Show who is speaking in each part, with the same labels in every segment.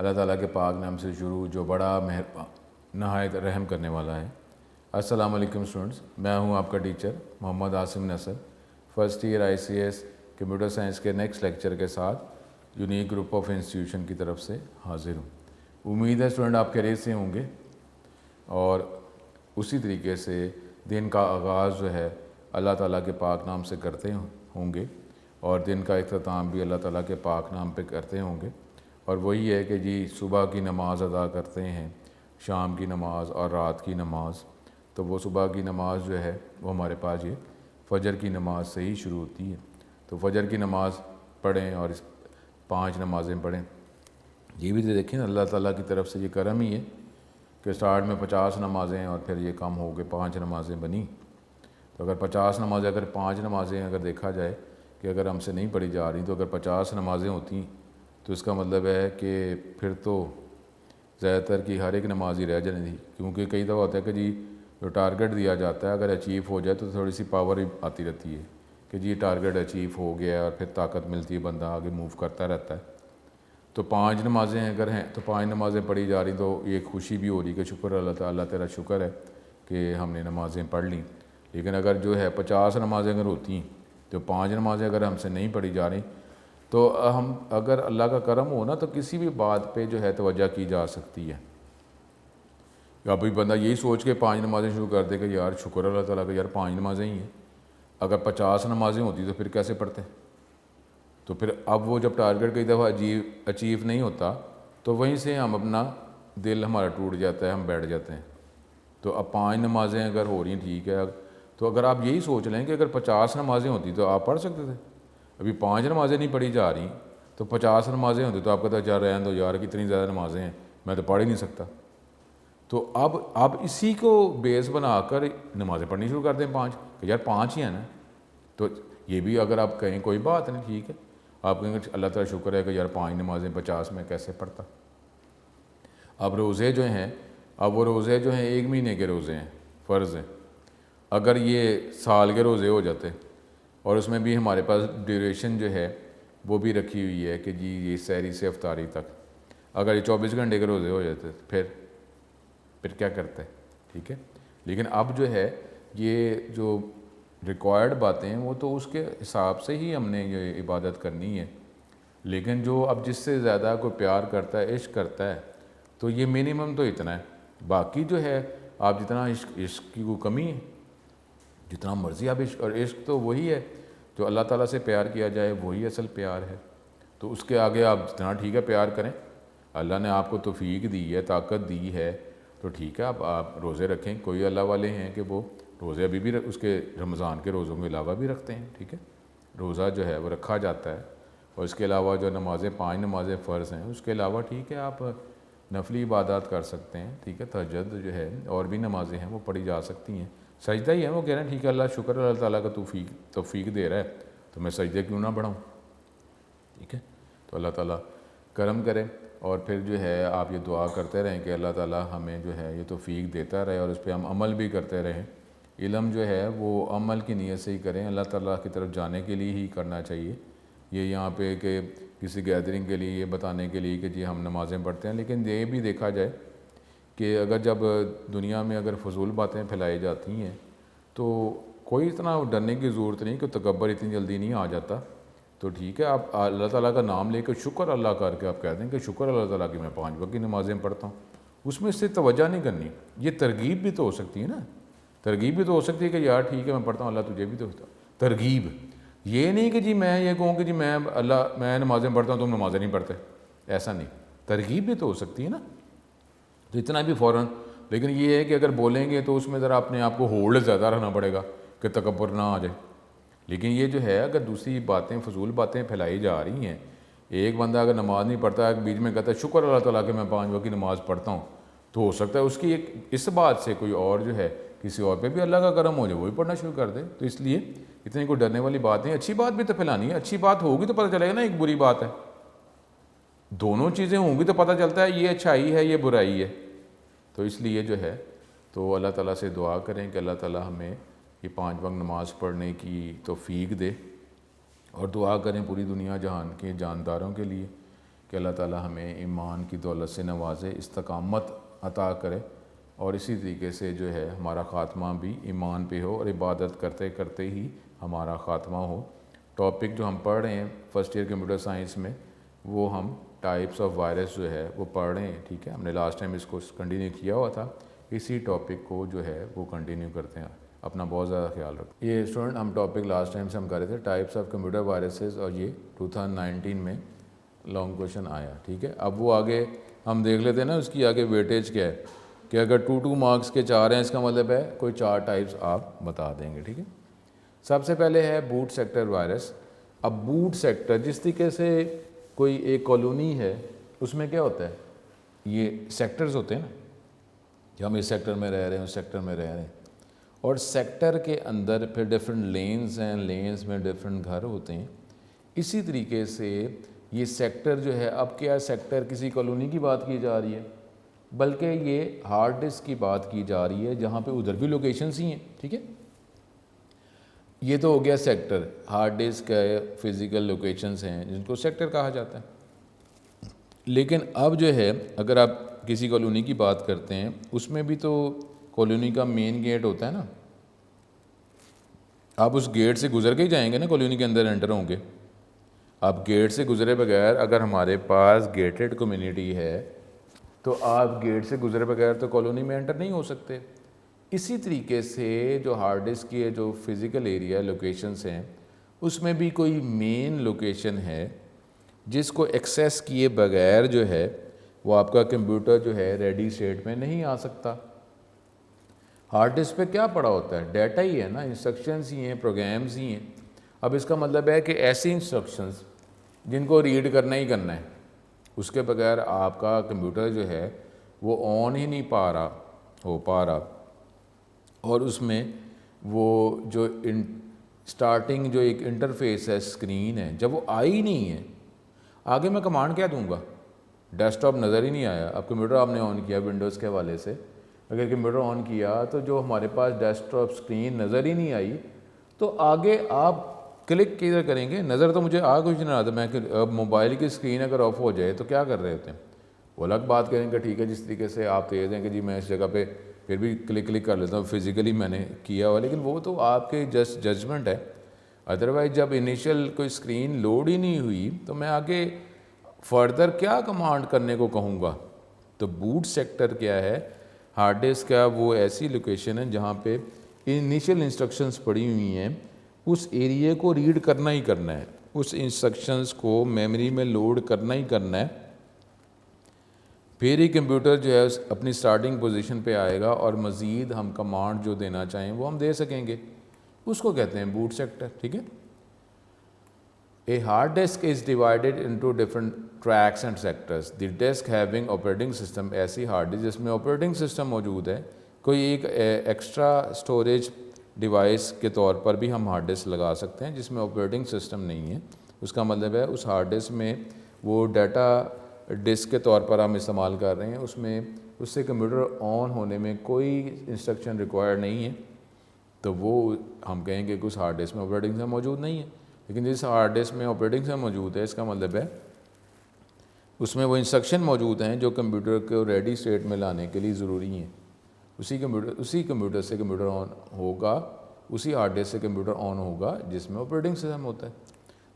Speaker 1: अल्लाह ताला के पाक नाम से शुरू जो बड़ा नहायत रहम करने वाला है। अस्सलाम वालेकुम स्टूडेंट्स, मैं हूं आपका teacher Mohammad Asim Nasar, first year ICS computer science के नेक्स्ट लेक्चर के साथ यूनिक ग्रुप ऑफ इंस्टीट्यूशन की तरफ से हाजिर हूं। उम्मीद है स्टूडेंट आप खैरियत से होंगे और उसी तरीके से दिन का आगाज़ जो है अल्लाह ताला के पाक नाम से करते होंगे और दिन का इख्तिताम भी अल्लाह ताला के पाक नाम पे करते होंगे। और वही है कि जी सुबह की नमाज़ अदा करते हैं, शाम की नमाज़ और रात की नमाज़। तो वो सुबह की नमाज़ जो है वो हमारे पास ये फ़जर की नमाज़ से ही शुरू होती है। तो फ़जर की नमाज़ पढ़ें और इस 5 नमाज़ें पढ़ें। ये भी तो देखें अल्लाह ताला की तरफ से ये करम ही है कि स्टार्ट में 50 नमाज़ें और फिर ये कम हो गए 5 नमाज़ें बनी। तो अगर 50 नमाज़ें अगर 5 नमाज़ें अगर देखा जाए कि अगर हमसे नहीं पढ़ी जा रही तो अगर 50 नमाज़ें होती तो इसका मतलब है कि फिर तो ज़्यादातर की हर एक नमाज ही रह जानी थी। क्योंकि कई दफ़ा होता है कि जी जो टारगेट दिया जाता है अगर अचीव हो जाए तो थोड़ी सी पावर ही आती रहती है कि जी टारगेट अचीव हो गया और फिर ताकत मिलती है, बंदा आगे मूव करता रहता है। तो 5 नमाज़ें अगर हैं तो 5 नमाज़ें पढ़ी जा रही तो ये खुशी भी हो रही कि शुक्र अल्लाह ताला तेरा शुक्र है कि हमने नमाज़ें पढ़ ली। लेकिन अगर जो है 50 नमाज़ें अगर होती तो 5 नमाज़ें अगर हमसे नहीं पढ़ी जा रही तो हम अगर अल्लाह का करम हो ना तो किसी भी बात पे जो है तवज्जो की जा सकती है। अभी बंदा यही सोच के 5 नमाज़ें शुरू कर दे कि यार शुक्र अल्लाह ताला का यार 5 नमाज़ें ही हैं। अगर 50 नमाज़ें होती तो फिर कैसे पढ़ते? तो फिर अब वो जब टारगेट कई दफ़ा अचीव नहीं होता तो वहीं से हम अपना दिल हमारा टूट जाता है, हम बैठ जाते हैं। तो अब 5 नमाज़ें अगर हो रही ठीक है, तो अगर आप यही सोच लें कि अगर 50 नमाज़ें होती तो आप पढ़ सकते थे। अभी 5 नमाज़ें नहीं पढ़ी जा रही तो 50 नमाज़ें होती तो आप कहते चल रहने दो यार कितनी ज़्यादा नमाज़ें हैं, मैं तो पढ़ ही नहीं सकता। तो अब आप इसी को बेस बनाकर नमाज़ें पढ़नी शुरू कर दें 5 कि यार 5 ही हैं ना। तो ये भी अगर आप कहें कोई बात नहीं, ठीक है, आप कहेंगे अल्लाह ताला शुक्र है कि यार 5 नमाज़ें 50 में कैसे पढ़ता। अब रोज़े जो हैं, अब वो रोज़े जो हैं 1 महीने के रोज़े हैं, फ़र्ज़ हैं। अगर ये साल के रोज़े हो जाते और उसमें भी हमारे पास ड्यूरेशन जो है वो भी रखी हुई है कि जी ये सहरी से अफ्तारी तक, अगर ये 24 घंटे के रोज़े हो जाते फिर क्या करते हैं, ठीक है। लेकिन अब जो है ये जो रिक्वायर्ड बातें हैं वो तो उसके हिसाब से ही हमने ये इबादत करनी है। लेकिन जो अब जिससे ज़्यादा कोई प्यार करता है, इश्क करता है, तो ये मिनिमम तो इतना है। बाकी जो है आप जितना इश्क की कोई कमी है, जितना मर्ज़ी आप इश्क, और इश्क तो वही है जो अल्लाह ताला से प्यार किया जाए वही असल प्यार है। तो उसके आगे आप जितना ठीक है प्यार करें, अल्लाह ने आपको तौफीक दी है, ताकत दी है, तो ठीक है आप रोज़े रखें। कोई अल्लाह वाले हैं कि वो रोज़े अभी भी उसके रमज़ान के रोज़ों के अलावा भी रखते हैं, ठीक है, रोज़ा जो है वो रखा जाता है। और इसके अलावा जो नमाज़ें 5 नमाज़ें फ़र्ज़ हैं उसके अलावा ठीक है आप नफली इबादत कर सकते हैं, ठीक है, तहज्जुद जो है और भी नमाज़ें हैं वो पढ़ी जा सकती हैं। सजदा ही है, वो कह रहे हैं ठीक है अल्लाह शुक्र अल्लाह ताला का तौफीक दे रहा है तो मैं सजदे क्यों ना बढ़ाऊँ, ठीक है। तो अल्लाह ताला करम करे और फिर जो है आप ये दुआ करते रहें कि अल्लाह ताला हमें जो है ये तौफीक देता रहे और उस पर हम अमल भी करते रहें। इल्म जो है वो अमल की नीयत से ही करें, अल्लाह ताला की तरफ जाने के लिए ही करना चाहिए। ये यहाँ पे कि किसी गैदरिंग के लिए ये बताने के लिए कि जी हम नमाज़ें पढ़ते हैं। लेकिन ये भी देखा जाए कि अगर जब दुनिया में अगर फजूल बातें फैलाई जाती हैं तो कोई इतना डरने की ज़रूरत नहीं कि तकब्बर इतनी जल्दी नहीं आ जाता। तो ठीक है आप अल्लाह ताला का नाम लेकर शुक्र अल्लाह करके आप कह दें कि शुक्र अल्लाह ताला की मैं 5 वक्त की नमाज़ें पढ़ता हूँ, उसमें से तवज्जो नहीं करनी। ये तरगीब भी तो हो सकती है ना, तरगीब भी तो हो सकती है कि यार ठीक है मैं पढ़ता हूँ अल्लाह तुझे भी तो होता। तरगीब ये नहीं कि जी मैं ये कहूँ कि जी मैं नमाज़ें पढ़ता हूँ तुम नमाज़ें नहीं पढ़ते, ऐसा नहीं। तरगीब भी तो हो सकती है ना, तो इतना भी फ़ौरन। लेकिन ये है कि अगर बोलेंगे तो उसमें ज़रा अपने आप को होल्ड ज़्यादा रखना पड़ेगा कि तकब्बुर ना आ जाए। लेकिन ये जो है अगर दूसरी बातें फजूल बातें फैलाई जा रही हैं, एक बंदा अगर नमाज़ नहीं पढ़ता है बीच में कहता है शुक्र अल्लाह ताला कि मैं 5 वक्त की नमाज़ पढ़ता हूँ, तो हो सकता है उसकी एक इस बात से कोई और जो है किसी और पे भी अल्लाह का करम हो जाए, वही पढ़ना शुरू कर दे। तो इसलिए इतनी कोई डरने वाली बात नहीं। अच्छी बात भी तो फैलानी है, अच्छी बात होगी तो पता चलेगा ना एक बुरी बात है, दोनों चीज़ें होंगी तो पता चलता है ये अच्छाई है ये बुराई है। तो इसलिए जो है तो अल्लाह ताला से दुआ करें कि अल्लाह ताला हमें ये 5 वक्त नमाज़ पढ़ने की तौफीक दे और दुआ करें पूरी दुनिया जहान के जानदारों के लिए कि अल्लाह ताला हमें ईमान की दौलत से नवाजे, इस्तकामत अता करे और इसी तरीके से जो है हमारा ख़ात्मा भी ईमान पे हो और इबादत करते करते ही हमारा ख़ात्मा हो। टॉपिक जो हम पढ़ रहे हैं फ़र्स्ट ईयर कंप्यूटर साइंस में, वो हम टाइप्स ऑफ वायरस जो है वो पढ़ रहे हैं। ठीक है, हमने लास्ट टाइम इसको कंटिन्यू किया हुआ था, इसी टॉपिक को जो है वो कंटिन्यू करते हैं। अपना बहुत ज़्यादा ख्याल रखें। ये स्टूडेंट हम टॉपिक लास्ट टाइम से हम कर रहे थे टाइप्स ऑफ कंप्यूटर वायरसेस, और ये 2019 में लॉन्ग क्वेश्चन आया। ठीक है, अब वो आगे हम देख लेते हैं ना, उसकी आगे वेटेज क्या है कि अगर 2 मार्क्स के 4 हैं, इसका मतलब है कोई 4 टाइप्स आप बता देंगे। ठीक है, सबसे पहले है बूट सेक्टर वायरस। अब बूट सेक्टर जिस तरीके से कोई एक कॉलोनी है, उसमें क्या होता है, ये सेक्टर्स होते हैं ना, कि हम इस सेक्टर में रह रहे हैं, उस सेक्टर में रह रहे हैं, और सेक्टर के अंदर फिर डिफरेंट लेन्स हैं, लेन्स में डिफरेंट घर होते हैं। इसी तरीके से ये सेक्टर जो है, अब क्या सेक्टर किसी कॉलोनी की बात की जा रही है, बल्कि ये हार्ड डिस्क की बात की जा रही है, जहाँ पे उधर भी लोकेशंस ही हैं। ठीक है, ये तो हो गया सेक्टर, हार्ड डिस्क के फिज़िकल लोकेशंस हैं जिनको सेक्टर कहा जाता है। लेकिन अब जो है अगर आप किसी कॉलोनी की बात करते हैं, उसमें भी तो कॉलोनी का मेन गेट होता है ना, आप उस गेट से गुजर के ही जाएंगे ना, कॉलोनी के अंदर एंटर होंगे। आप गेट से गुजरे बगैर, अगर हमारे पास गेटेड कम्युनिटी है तो आप गेट से गुजरे बगैर तो कॉलोनी में एंटर नहीं हो सकते। इसी तरीके से जो हार्ड डिस्क की जो फिज़िकल एरिया लोकेशंस हैं, उसमें भी कोई मेन लोकेशन है जिसको एक्सेस किए बगैर जो है वो आपका कंप्यूटर जो है रेडी स्टेट में नहीं आ सकता। हार्ड डिस्क पे क्या पड़ा होता है, डाटा ही है ना, इंस्ट्रक्शंस ही हैं, प्रोग्राम्स ही हैं। अब इसका मतलब है कि ऐसी इंस्ट्रक्शंस जिनको रीड करना ही करना है, उसके बगैर आपका कंप्यूटर जो है वो ऑन ही नहीं हो पा रहा। और उसमें वो जो स्टार्टिंग जो एक इंटरफेस है, स्क्रीन है, जब वो आई नहीं है, आगे मैं कमांड क्या दूंगा, डेस्कटॉप नज़र ही नहीं आया। अब कंप्यूटर आपने ऑन किया विंडोज़ के हवाले से, अगर कंप्यूटर ऑन किया तो जो हमारे पास डेस्कटॉप स्क्रीन नज़र ही नहीं आई, तो आगे आप क्लिक किधर करेंगे, नज़र तो मुझे आ कुछ नहीं आता। मैं अब मोबाइल की स्क्रीन अगर ऑफ हो जाए तो क्या कर रहे होते हैं, वो अलग बात करेंगे। ठीक है, जिस तरीके से आप तेज़ हैं कि जी मैं इस जगह पे फिर भी क्लिक कर लेता हूँ, फिज़िकली मैंने किया हुआ, लेकिन वो तो आपके जस्ट जजमेंट है। अदरवाइज़ जब इनिशियल कोई स्क्रीन लोड ही नहीं हुई तो मैं आगे फर्दर क्या कमांड करने को कहूँगा। तो बूट सेक्टर क्या है, हार्ड डिस्क का वो ऐसी लोकेशन है जहाँ पे इनिशियल इंस्ट्रक्शंस पड़ी हुई हैं, उस एरिया को रीड करना ही करना है, उस इंस्ट्रक्शंस को मेमोरी में लोड करना ही करना है। फिर ही कंप्यूटर जो है अपनी स्टार्टिंग पोजीशन पे आएगा और मज़ीद हम कमांड जो देना चाहें वो हम दे सकेंगे, उसको कहते हैं बूट सेक्टर। ठीक है, a hard disk is divided into different tracks and sectors. The disk having operating system, ऐसी हार्ड डिस्क जिसमें ऑपरेटिंग सिस्टम मौजूद है, कोई एक एक्स्ट्रा स्टोरेज डिवाइस के तौर पर भी हम हार्ड डिस्क लगा सकते हैं जिसमें ऑपरेटिंग सिस्टम नहीं है। उसका मतलब है उस हार्ड डिस्क में वो डाटा डिस्क के तौर पर हम इस्तेमाल कर रहे हैं, उसमें उससे कंप्यूटर ऑन होने में कोई इंस्ट्रक्शन रिक्वायर्ड नहीं है, तो वो हम कहेंगे कि उस हार्ड डिस्क में ऑपरेटिंग सिस्टम मौजूद नहीं है। लेकिन जिस हार्ड डिस्क में ऑपरेटिंग सिस्टम मौजूद है, इसका मतलब है उसमें वो इंस्ट्रक्शन मौजूद हैं जो कंप्यूटर को रेडी स्टेट में लाने के लिए ज़रूरी हैं। उसी कंप्यूटर से कंप्यूटर ऑन होगा, उसी हार्ड डिस्क से कंप्यूटर ऑन होगा जिसमें ऑपरेटिंग सिस्टम होता है।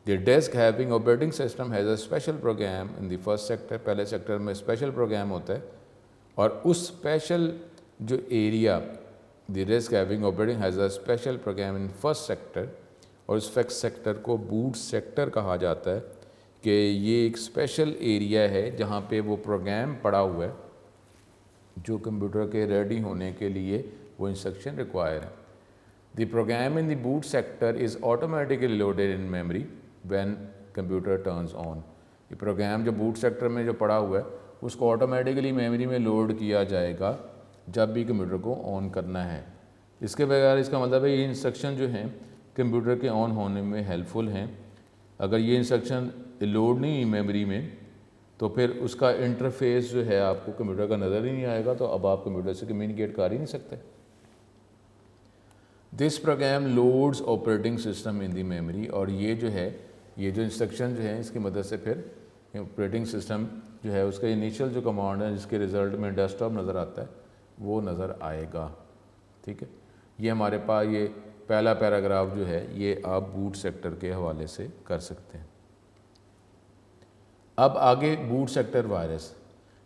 Speaker 1: The disk having operating system has a special program in the first sector, पहले सेक्टर में स्पेशल प्रोग्राम होता है, और उस स्पेशल जो area the disk having operating has a special program in first sector, और उस फर्स्ट सेक्टर को बूट सेक्टर कहा जाता है कि ये एक स्पेशल एरिया है जहाँ पे वो प्रोग्राम पड़ा हुआ है जो कंप्यूटर के रेडी होने के लिए वो इंस्ट्रक्शन रिक्वायर है। The program in the boot sector is automatically loaded in memory when computer turns on. ये प्रोग्राम जो बूट सेक्टर में जो पड़ा हुआ है उसको ऑटोमेटिकली मेमोरी में लोड किया जाएगा जब भी कंप्यूटर को ऑन करना है। इसके बगैर, इसका मतलब है ये इंस्ट्रक्शन जो हैं कंप्यूटर के ऑन होने में हेल्पफुल हैं। अगर ये इंस्ट्रक्शन लोड नहीं हुई मेमोरी में तो फिर उसका इंटरफेस जो है आपको कंप्यूटर का नज़र ही नहीं आएगा, तो अब आप कंप्यूटर से कम्युनिकेट कर ही नहीं सकते। This program loads operating system in the memory, और ये जो है, ये जो इंस्ट्रक्शन जो है इसकी मदद से फिर ऑपरेटिंग सिस्टम जो है उसका इनिशियल जो कमांड है जिसके रिज़ल्ट में डेस्कटॉप नज़र आता है वो नज़र आएगा। ठीक है, ये हमारे पास ये पहला पैराग्राफ जो है ये आप बूट सेक्टर के हवाले से कर सकते हैं। अब आगे बूट सेक्टर वायरस।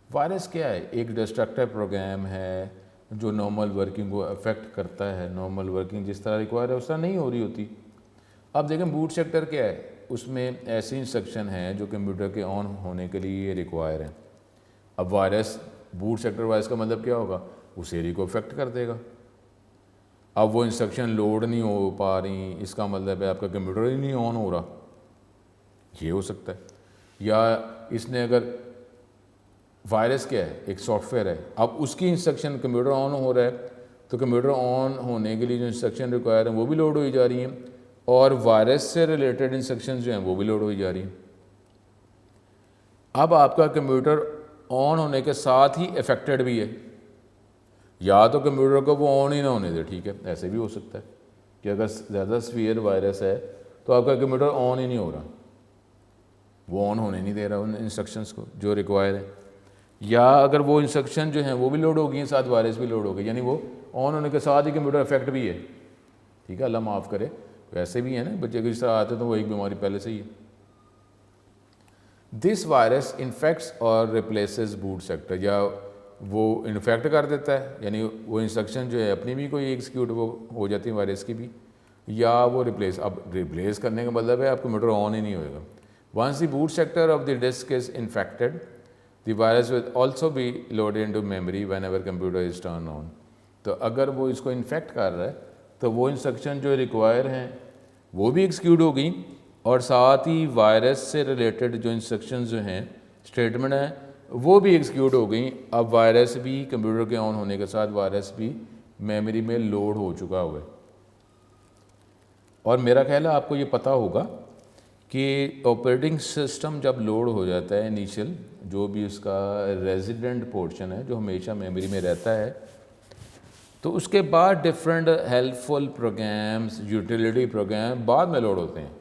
Speaker 1: वायरस क्या है? एक डिस्ट्रक्टिव प्रोग्राम है जो नॉर्मल वर्किंग को अफेक्ट करता है। नॉर्मल वर्किंग जिस तरह रिक्वायर है उस तरह नहीं हो रही होती। अब देखें बूट सेक्टर क्या है, उसमें ऐसी इंस्ट्रक्शन है जो कंप्यूटर के ऑन होने के लिए रिक्वायर है। अब वायरस, बूट सेक्टर वायरस का मतलब क्या होगा? उस एरिया को अफेक्ट कर देगा। अब वो इंस्ट्रक्शन लोड नहीं हो पा रही, इसका मतलब है आपका कंप्यूटर ही नहीं ऑन हो रहा, ये हो सकता है। या इसने अगर, वायरस क्या है? एक सॉफ्टवेयर है, अब उसकी इंस्ट्रक्शन कंप्यूटर ऑन हो रहा है तो कंप्यूटर ऑन होने के लिए जो इंस्ट्रक्शन रिक्वायर हैं वो भी लोड हो जा रही हैं और वायरस से रिलेटेड इंस्ट्रक्शन जो हैं वो भी लोड हो जा रही हैं। अब आपका कंप्यूटर ऑन होने के साथ ही अफेक्टेड भी है, या तो कंप्यूटर को वो ऑन ही ना होने दे। ठीक है, ऐसे भी हो सकता है कि अगर ज़्यादा सीवियर वायरस है तो आपका कंप्यूटर ऑन ही नहीं हो रहा, वो ऑन होने नहीं दे रहा उन इंस्ट्रक्शंस को जो रिक्वायर है। या अगर वो इंस्ट्रक्शन जो हैं वो भी लोड हो गई हैं, साथ वायरस भी लोड हो गई, यानी वो ऑन होने के साथ ही कंप्यूटर अफेक्ट भी है। ठीक है, अल्लाह माफ़ करे, वैसे भी है ना बच्चे जिस तरह आते तो वो एक बीमारी पहले से ही है। दिस वायरस इन्फेक्ट्स और रिप्लेसेस बूट सेक्टर, या वो इन्फेक्ट कर देता है, यानी वो इंस्ट्रक्शन जो है अपनी भी कोई एग्जीक्यूट वो हो जाती है वायरस की भी, या वो रिप्लेस। अब रिप्लेस करने का मतलब है आप कंप्यूटर ऑन ही नहीं होएगा। Once the boot sector of the disk is infected the virus will also be loaded into memory whenever computer is turn on. तो अगर वो इसको इन्फेक्ट कर रहा है तो वो इंस्ट्रक्शन जो रिक्वायर हैं वो भी एग्जीक्यूट हो गई और साथ ही वायरस से रिलेटेड जो इंस्ट्रक्शन जो हैं, स्टेटमेंट हैं, वो भी एग्जीक्यूट हो गई। अब वायरस भी कंप्यूटर के ऑन होने के साथ वायरस भी मेमोरी में लोड हो चुका हुआ है। और मेरा ख्याल है आपको ये पता होगा कि ऑपरेटिंग सिस्टम जब लोड हो जाता है, इनिशियल जो भी उसका रेजिडेंट पोर्शन है जो हमेशा मेमोरी में रहता है, तो उसके बाद different helpful programs, utility program बाद में लोड होते हैं।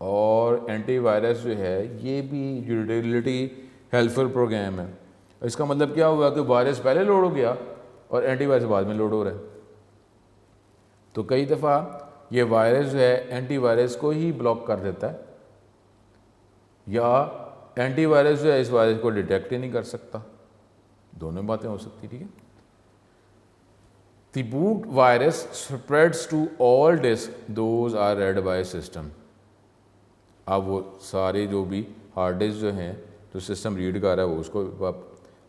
Speaker 1: और एंटीवायरस जो है ये भी यूटिलिटी हेल्पफुल प्रोग्राम है। इसका मतलब क्या हुआ कि वायरस पहले लोड हो गया और एंटीवायरस बाद में लोड हो रहा है। तो कई दफ़ा ये वायरस जो है एंटीवायरस को ही ब्लॉक कर देता है, या एंटीवायरस जो है इस वायरस को डिटेक्ट ही नहीं कर सकता। दोनों बातें हो सकती। ठीक है, the boot virus spreads to all disk those are read by system. अब वो सारे जो भी हार्ड डिस्क जो हैं तो सिस्टम रीड कर रहा है वो उसको,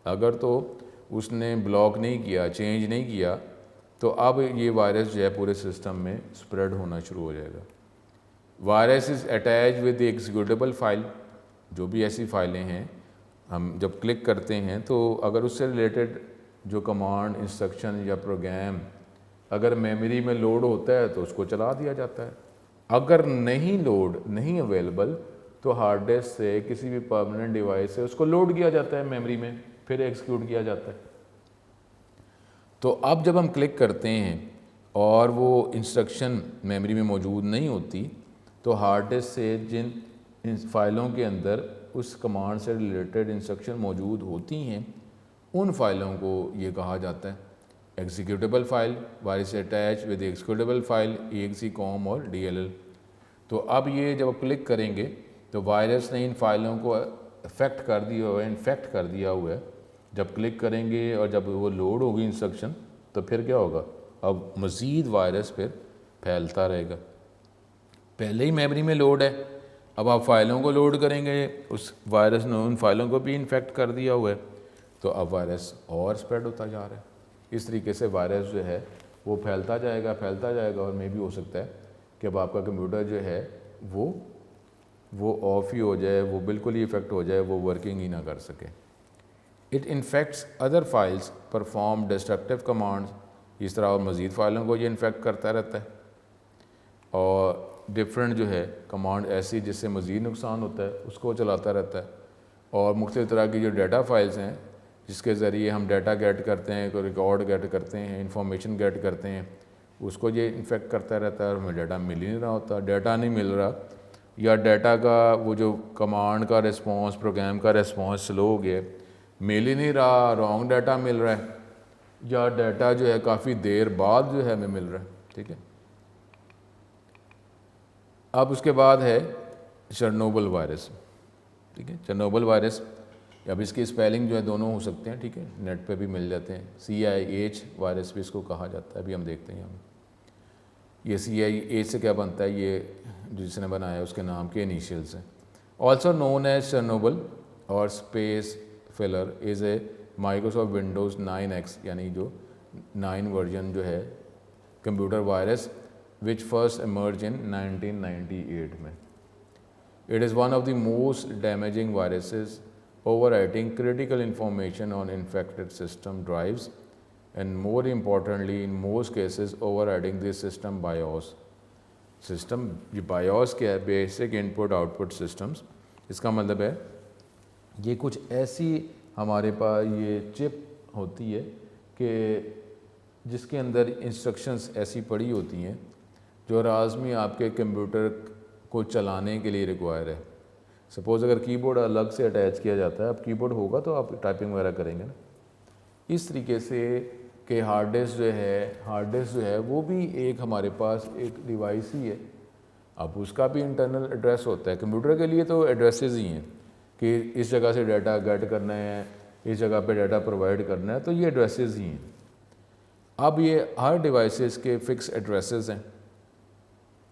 Speaker 1: अगर तो उसने ब्लॉक नहीं किया, चेंज नहीं किया, तो अब ये वायरस जो है पूरे सिस्टम में स्प्रेड होना शुरू हो जाएगा। Virus is attach with executable file, जो भी ऐसी फाइलें हैं हम जब क्लिक करते हैं तो अगर उससे रिलेटेड जो कमांड, इंस्ट्रक्शन या प्रोग्राम अगर मेमोरी में लोड होता है तो उसको चला दिया जाता है। अगर नहीं लोड, नहीं अवेलेबल, तो हार्ड डिस्क से किसी भी परमानेंट डिवाइस से उसको लोड किया जाता है मेमोरी में, फिर एग्जीक्यूट किया जाता है। तो अब जब हम क्लिक करते हैं और वो इंस्ट्रक्शन मेमोरी में मौजूद नहीं होती तो हार्ड डिस्क से जिन फाइलों के अंदर उस कमांड से रिलेटेड इंस्ट्रक्शन मौजूद होती हैं उन फाइलों को ये कहा जाता है executable file. Virus attach with executable file EXECOM और DLL। तो अब ये जब आप क्लिक करेंगे तो वायरस ने इन फाइलों को अफेक्ट कर दिया हुआ है, इन्फेक्ट कर दिया हुआ है। जब क्लिक करेंगे और जब वो लोड होगी इंस्ट्रक्शन तो फिर क्या होगा, अब मज़ीद वायरस फिर फैलता रहेगा। पहले ही मेमोरी में लोड है, अब आप फाइलों को लोड करेंगे, उस वायरस ने उन फाइलों को भी इन्फेक्ट कर दिया हुआ है, तो अब वायरस और स्प्रेड होता जा रहा है। इस तरीके से वायरस जो है वो फैलता जाएगा और मे भी हो सकता है कि अब आपका कंप्यूटर जो है वो ऑफ ही हो जाए, वो बिल्कुल ही इफेक्ट हो जाए, वो वर्किंग ही ना कर सके। It infects other files, perform destructive commands. इस तरह और मज़ीद फाइलों को ये इन्फेक्ट करता रहता है और डिफरेंट जो है कमांड ऐसी जिससे मज़ीद नुकसान होता है उसको चलाता रहता है। और मुख्तलिफ़ तरह की जो डाटा फाइल्स हैं जिसके ज़रिए हम डाटा गेट करते हैं, कोई रिकॉर्ड गेट करते हैं, इंफॉर्मेशन गेट करते हैं, उसको ये इन्फेक्ट करता रहता है और हमें डाटा मिल ही नहीं रहा होता। डाटा नहीं मिल रहा या डाटा का वो जो कमांड का रिस्पॉन्स, प्रोग्राम का रिस्पॉन्स स्लो हो गया, मिल ही नहीं रहा, रॉन्ग डाटा मिल रहा है, या डाटा जो है काफ़ी देर बाद जो है हमें मिल रहा है। ठीक है, अब उसके बाद है चेरनोबिल वायरस। ठीक है, चेरनोबिल वायरस, अब इसकी स्पेलिंग जो है दोनों हो सकते हैं। ठीक है, नेट पे भी मिल जाते हैं। CIH वायरस भी इसको कहा जाता है, अभी हम देखते हैं यहाँ। ये CIH से क्या बनता है, ये जिसने बनाया उसके नाम के इनिशियल्स हैं। ऑल्सो नोन एज चेरनोबिल और space filler is a Microsoft Windows 9X यानी जो 9 वर्जन जो है computer virus which first emerged in 1998 में। It is one of the most damaging viruses, overwriting critical information on infected system drives and more importantly in most cases overriding the system BIOS। System ये BIOS क्या है, basic input output systems. इसका मतलब है ये कुछ ऐसी हमारे पास ये चिप होती है कि जिसके अंदर इंस्ट्रक्शंस ऐसी पड़ी होती हैं जो लाज़मी आपके कंप्यूटर को चलाने के लिए रिक्वायर है। सपोज़ अगर कीबोर्ड अलग से अटैच किया जाता है, अब कीबोर्ड होगा तो आप टाइपिंग वगैरह करेंगे ना, इस तरीके से कि हार्ड डिस्क जो है वो भी एक हमारे पास एक डिवाइस ही है। अब उसका भी इंटरनल एड्रेस होता है। कंप्यूटर के लिए तो एड्रेसेस ही हैं कि इस जगह से डाटा गेट करना है, इस जगह पे डाटा प्रोवाइड करना है, तो ये एड्रेसेस ही हैं। अब ये हर डिवाइसेस के फिक्स एड्रेसेस हैं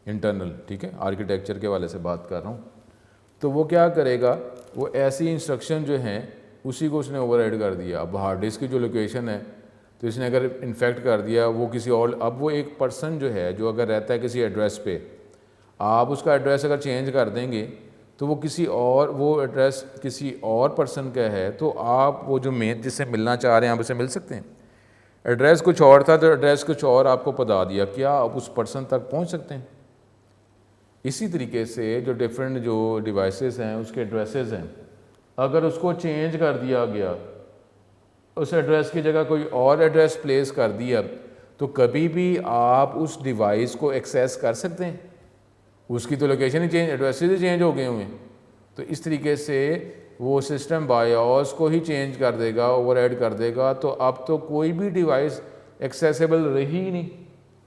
Speaker 1: इंटरनल। ठीक है, आर्किटेक्चर के वाले से बात कर रहा हूँ। तो वो क्या करेगा, वो ऐसी इंस्ट्रक्शन जो हैं उसी को उसने ओवरराइड कर दिया। अब हार्ड डिस्क की जो लोकेशन है तो इसने अगर इन्फेक्ट कर दिया वो किसी और, अब वो एक पर्सन जो है जो अगर रहता है किसी एड्रेस पे, आप उसका एड्रेस अगर चेंज कर देंगे तो वो किसी और, वो एड्रेस किसी और पर्सन का है, तो आप वो जो मेन जिससे मिलना चाह रहे हैं आप उससे मिल सकते हैं। एड्रेस कुछ और था तो एड्रेस कुछ और आपको बता दिया, क्या आप उस पर्सन तक पहुंच सकते हैं। इसी तरीके से जो डिफरेंट जो डिवाइसेस हैं उसके एड्रेसेस हैं, अगर उसको चेंज कर दिया गया, उस एड्रेस की जगह कोई और एड्रेस प्लेस कर दिया, तो कभी भी आप उस डिवाइस को एक्सेस कर सकते हैं। उसकी तो लोकेशन ही चेंज, एड्रेसेस ही चेंज हो गए हुए हैं। तो इस तरीके से वो सिस्टम बायोस को ही चेंज कर देगा, ओवरराइड कर देगा, तो अब तो कोई भी डिवाइस एक्सेसिबल रही ही नहीं,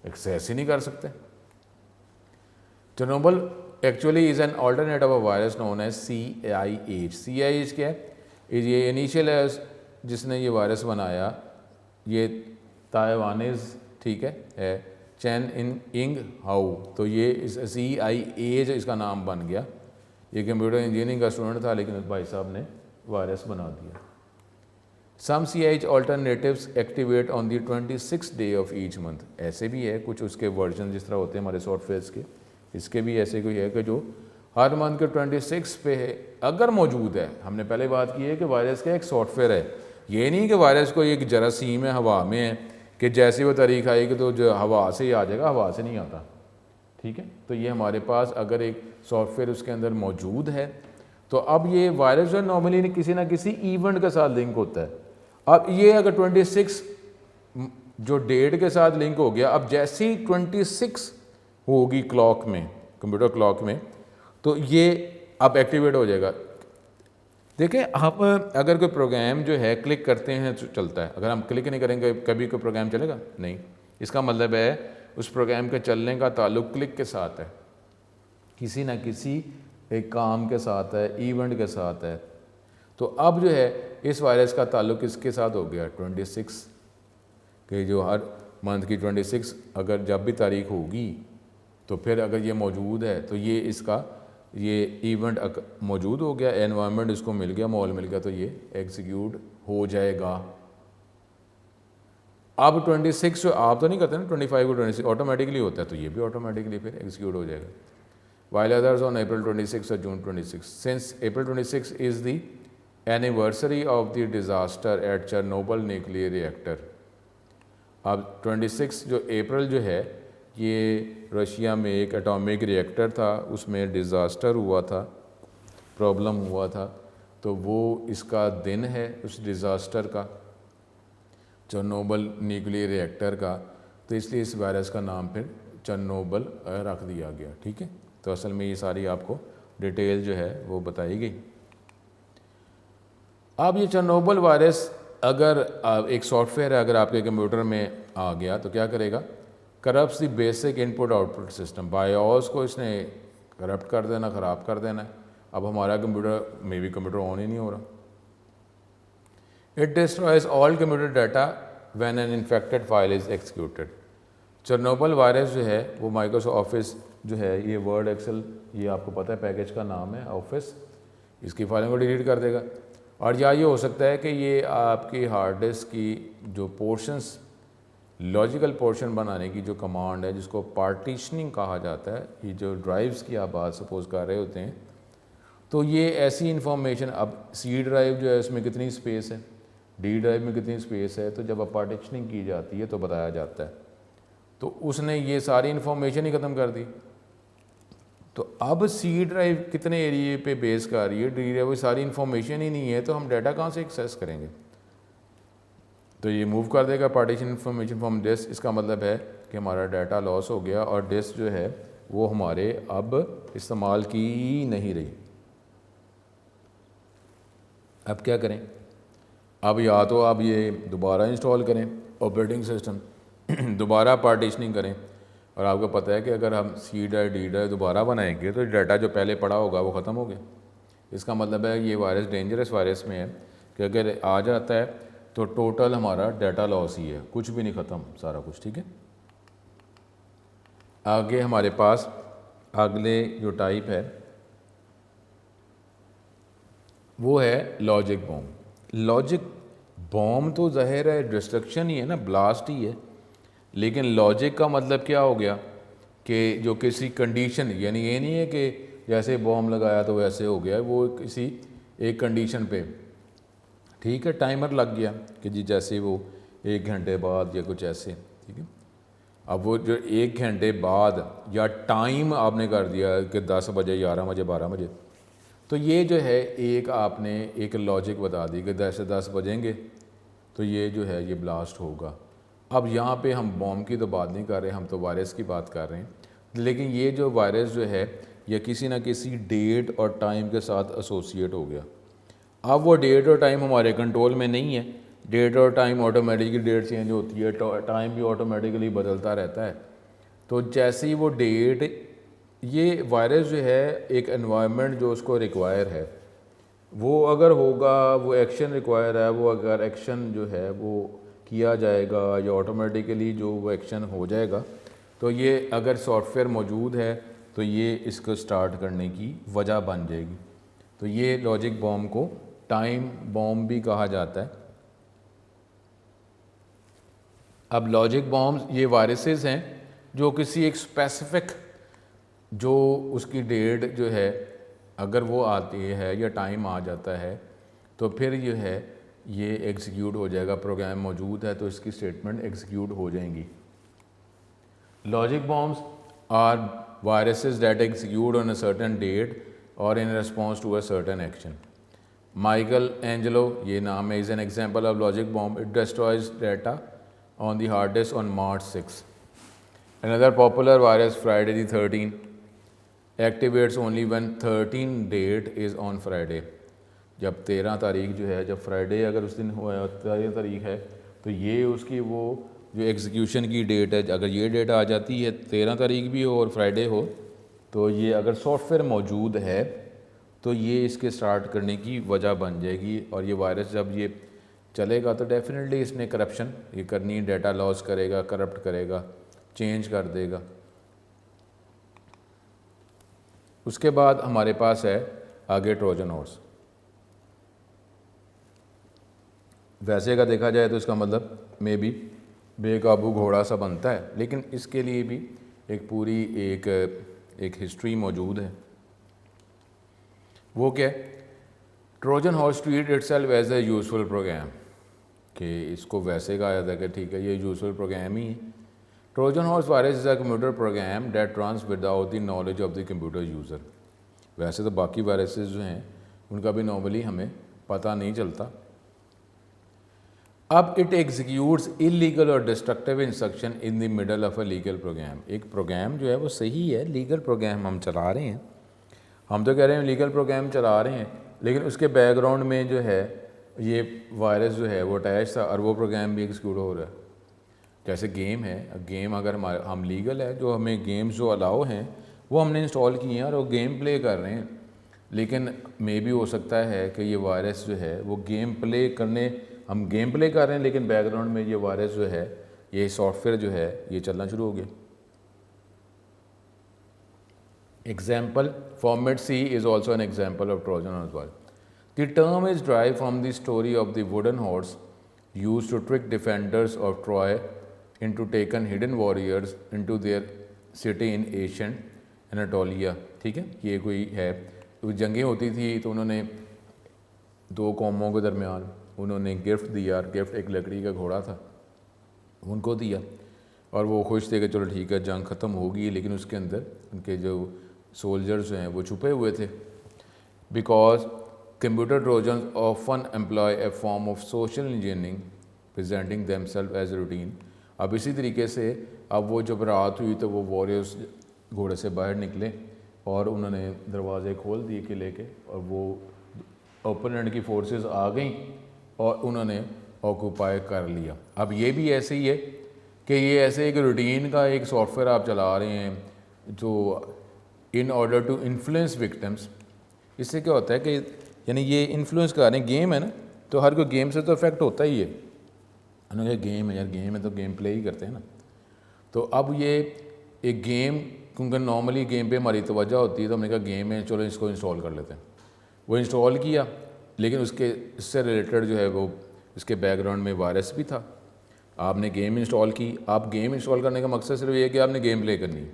Speaker 1: एक्सेस ही नहीं कर सकते। Chernobyl actually is an alternative of virus known as CIH। CIH क्या है, ये इनिशियल है जिसने ये वायरस बनाया, ये ताइवानीज, ठीक है चैन इंग हाउ। तो ये इस CIH इसका नाम बन गया। ये कंप्यूटर इंजीनियरिंग का स्टूडेंट था लेकिन भाई साहब ने वायरस बना दिया। सम CIH alternatives activate on the 26th day of each month. ऐसे भी है कुछ उसके वर्जन जिस तरह होते हैं हमारे सॉफ्टवेयर्स के, इसके भी ऐसे कोई है कि जो हर मंथ के 26 पे है अगर मौजूद है। हमने पहले बात की है कि वायरस का एक सॉफ्टवेयर है, ये नहीं कि वायरस को एक जरासीम है, हवा में है कि जैसे वो तारीख आएगी तो जो हवा से ही आ जाएगा, हवा से नहीं आता। ठीक है, तो ये हमारे पास अगर एक सॉफ्टवेयर उसके अंदर मौजूद है तो अब ये वायरस जो नॉर्मली किसी ना किसी इवेंट के साथ लिंक होता है। अब ये अगर 26 जो डेट के साथ लिंक हो गया, अब जैसे ही 26 होगी क्लॉक में, कंप्यूटर क्लॉक में, तो ये अब एक्टिवेट हो जाएगा। देखें, हम अगर कोई प्रोग्राम जो है क्लिक करते हैं तो चलता है, अगर हम क्लिक नहीं करेंगे कभी कोई प्रोग्राम चलेगा नहीं। इसका मतलब है उस प्रोग्राम के चलने का ताल्लुक क्लिक के साथ है, किसी ना किसी एक काम के साथ है, इवेंट के साथ है। तो अब जो है इस वायरस का ताल्लुक इसके साथ हो गया 26 कि जो हर मंथ की 26 अगर जब भी तारीख होगी तो फिर अगर ये मौजूद है तो ये इसका ये इवेंट मौजूद हो गया, एनवायरनमेंट इसको मिल गया, माहौल मिल गया, तो ये एग्जीक्यूट हो जाएगा। अब 26 जो आप तो नहीं करते ना, 25 को 26 ऑटोमेटिकली होता है, तो ये भी ऑटोमेटिकली फिर एग्जीक्यूट हो जाएगा। वाइल अदर्स ऑन April 26 और June 26। Since April 26 is the anniversary of the disaster at Chernobyl nuclear reactor. अब 26 जो अप्रैल जो है ये रशिया में एक एटॉमिक रिएक्टर था, उसमें डिज़ास्टर हुआ था, प्रॉब्लम हुआ था, तो वो इसका दिन है उस डिज़ास्टर का, चेरनोबिल न्यूक्लियर रिएक्टर का। तो इसलिए इस वायरस का नाम फिर चेरनोबिल रख दिया गया। ठीक है, तो असल में ये सारी आपको डिटेल जो है वो बताई गई। अब ये चेरनोबिल वायरस अगर एक सॉफ्टवेयर है, अगर आपके कंप्यूटर में आ गया तो क्या करेगा, corrupt the basic input output system, BIOS को इसने करप्ट कर देना, ख़राब कर देना है। अब हमारा कंप्यूटर में भी कंप्यूटर ऑन ही नहीं हो रहा। It destroys all computer data when an infected file is executed. Chernobyl virus जो है वो माइक्रोसॉफ्ट ऑफिस जो है, ये वर्ड एक्सेल, ये आपको पता है पैकेज का नाम है ऑफिस, इसकी फाइलों को डिलीट कर देगा। और या ये हो सकता है कि ये आपकी हार्ड डिस्क की जो पोर्शंस, लॉजिकल पोर्शन बनाने की जो कमांड है, जिसको पार्टीशनिंग कहा जाता है, ये जो ड्राइव्स की आप बात सपोज कर रहे होते हैं, तो ये ऐसी इंफॉर्मेशन, अब सी ड्राइव जो है उसमें कितनी स्पेस है, डी ड्राइव में कितनी स्पेस है, तो जब अब पार्टीशनिंग की जाती है तो बताया जाता है। तो उसने ये सारी इन्फॉर्मेशन ही ख़त्म कर दी। तो अब सी ड्राइव कितने एरिए पे बेस कर रही है, डी ड्राइव सारी इन्फॉर्मेशन ही नहीं है, तो हम डाटा कहाँ से एक्सेस करेंगे। तो ये मूव कर देगा पार्टीशन इन्फॉर्मेशन फ्रॉम डिस्क। इसका मतलब है कि हमारा डाटा लॉस हो गया और डिस्क जो है वो हमारे अब इस्तेमाल की नहीं रही। अब क्या करें, अब या तो आप ये दोबारा इंस्टॉल करें ऑपरेटिंग सिस्टम, दोबारा पार्टीशनिंग करें, और आपको पता है कि अगर हम सी ड्राइव डी ड्राइव दोबारा बनाएंगे तो डाटा जो पहले पड़ा होगा वो ख़त्म हो गया। इसका मतलब है ये वायरस डेंजरस वायरस में है कि अगर आ जाता है तो टोटल हमारा डाटा लॉस ही है, कुछ भी नहीं ख़त्म, सारा कुछ ठीक है। आगे हमारे पास अगले जो टाइप है वो है लॉजिक बॉम्ब। लॉजिक बॉम्ब तो ज़ाहिर है डिस्ट्रक्शन ही है ना, ब्लास्ट ही है, लेकिन लॉजिक का मतलब क्या हो गया कि जो किसी कंडीशन, यानी ये नहीं है कि जैसे बॉम्ब लगाया तो वैसे हो गया, वो किसी एक कंडीशन पे, ठीक है, टाइमर लग गया कि जी जैसे वो 1 घंटे बाद या कुछ ऐसे, ठीक है। अब वो जो 1 घंटे बाद या टाइम आपने कर दिया कि 10 बजे, 11 बजे, 12 बजे, तो ये जो है एक आपने एक लॉजिक बता दी कि 10 बजेंगे तो ये जो है ये ब्लास्ट होगा। अब यहाँ पे हम बॉम्ब की तो बात नहीं कर रहे, हम तो वायरस की बात कर रहे हैं। लेकिन ये जो वायरस जो है ये किसी ना किसी डेट और टाइम के साथ एसोसिएट हो गया। अब वो डेट और टाइम हमारे कंट्रोल में नहीं है, डेट और टाइम ऑटोमेटिकली, डेट चेंज होती है, टाइम भी ऑटोमेटिकली बदलता रहता है। तो जैसे ही वो डेट, ये वायरस जो है एक एनवायरनमेंट जो उसको रिक्वायर है, वो अगर होगा, वो एक्शन रिक्वायर है, वो अगर एक्शन जो है वो किया जाएगा या ऑटोमेटिकली जो वो एक्शन हो जाएगा, तो ये अगर सॉफ्टवेयर मौजूद है तो ये इसको स्टार्ट करने की वजह बन जाएगी। तो ये लॉजिक बॉम्ब को टाइम बॉम्ब भी कहा जाता है। अब लॉजिक बॉम्ब ये वायरसेस हैं जो किसी एक स्पेसिफिक, जो उसकी डेट जो है अगर वो आती है या टाइम आ जाता है तो फिर ये है ये एग्जीक्यूट हो जाएगा, प्रोग्राम मौजूद है तो इसकी स्टेटमेंट एग्जीक्यूट हो जाएंगी। Logic bombs are viruses that execute on a certain date और in response to a certain action. Michelangelo, ये नाम है, is an example of logic bomb. It destroys data on the hard disk on March 6. Another popular virus, Friday the 13th, activates only when 13 date is on Friday. जब 13 तारीख जो है, जब Friday अगर उस दिन हुआ, 13 तारीख है, तो ये उसकी वो जो एग्जीक्यूशन की डेट है, अगर ये डेट आ जाती है 13 तारीख भी हो और फ्राइडे हो, तो ये अगर सॉफ्टवेयर मौजूद है तो ये इसके स्टार्ट करने की वजह बन जाएगी। और ये वायरस जब ये चलेगा तो डेफिनेटली इसने करप्शन ये करनी, डाटा लॉस करेगा, करप्ट करेगा, चेंज कर देगा। उसके बाद हमारे पास है आगे ट्रोजन हॉर्स। वैसे का देखा जाए तो इसका मतलब मे बी बेकाबू घोड़ा सा बनता है, लेकिन इसके लिए भी एक पूरी एक हिस्ट्री मौजूद है। वो क्या, Trojan horse treat itself as a useful program, कि इसको वैसे कहा जाता है कि ठीक है ये यूजफुल प्रोग्राम ही है। Trojan horse virus is a computer program that runs without the knowledge of the computer user. वैसे तो बाकी वायरसेस जो हैं उनका भी नॉर्मली हमें पता नहीं चलता। अब इट एग्जीक्यूट्स इलीगल और destructive instruction in the middle of a legal program. एक प्रोग्राम जो है वो सही है, लीगल प्रोग्राम हम चला रहे हैं, हम तो कह रहे हैं लीगल प्रोग्राम चला रहे हैं, लेकिन उसके बैकग्राउंड में जो है ये वायरस जो है वो अटैच था और वो प्रोग्राम भी एग्जीक्यूट हो रहा है। जैसे गेम है, गेम अगर हम लीगल है, जो हमें गेम्स जो अलाउ हैं वो हमने इंस्टॉल किए हैं और वो गेम प्ले कर रहे हैं, लेकिन मे भी हो सकता है कि ये वायरस जो है वो गेम प्ले करने, हम गेम प्ले कर रहे हैं लेकिन बैकग्राउंड में ये वायरस जो है, ये सॉफ्टवेयर जो है ये चलना शुरू हो गया। Example, format C is also an example of Trojan as well. The term is derived from the story of the wooden horse used to trick defenders of Troy into taking hidden warriors into their city in ancient Anatolia। ठीक है, ये कोई है, जंगें होती थी तो उन्होंने दो कौमों के दरमियान उन्होंने गिफ्ट दिया, गिफ्ट एक लकड़ी का घोड़ा था उनको दिया और वो खुश थे कि चलो ठीक है जंग ख़त्म होगी, लेकिन उसके अंदर उनके जो सोल्जर्स हैं वो छुपे हुए थे। Because computer Trojan often employ a form of social engineering presenting themselves as routine. अब इसी तरीके से अब वो जब रात हुई तो वो वॉरियर्स घोड़े से बाहर निकले और उन्होंने दरवाजे खोल दिए किले के और वो ओपोनेंट की फोर्सेस आ गई और उन्होंने ऑक्यूपाई कर लिया। अब ये भी ऐसे ही है कि ये ऐसे एक रूटीन का एक सॉफ्टवेयर आप चला रहे हैं जो in order to influence victims. इससे क्या होता है कि यानी ये इन्फ्लुएंस कर रहे हैं, गेम है ना, तो हर कोई गेम से तो इफेक्ट होता ही है। उन्होंने कहा गेम है यार, गेम है तो गेम प्ले ही करते हैं ना। तो अब ये एक गेम, क्योंकि नॉर्मली गेम पे हमारी तवज्जो होती है, तो हमने कहा गेम है चलो इसको इंस्टॉल कर लेते हैं। वो इंस्टॉल किया, लेकिन उसके इससे रिलेटेड जो है वो इसके बैकग्राउंड में वायरस भी था। आपने गेम इंस्टॉल की, आप गेम इंस्टॉल करने का मकसद सिर्फ ये है कि आपने गेम प्ले करनी है,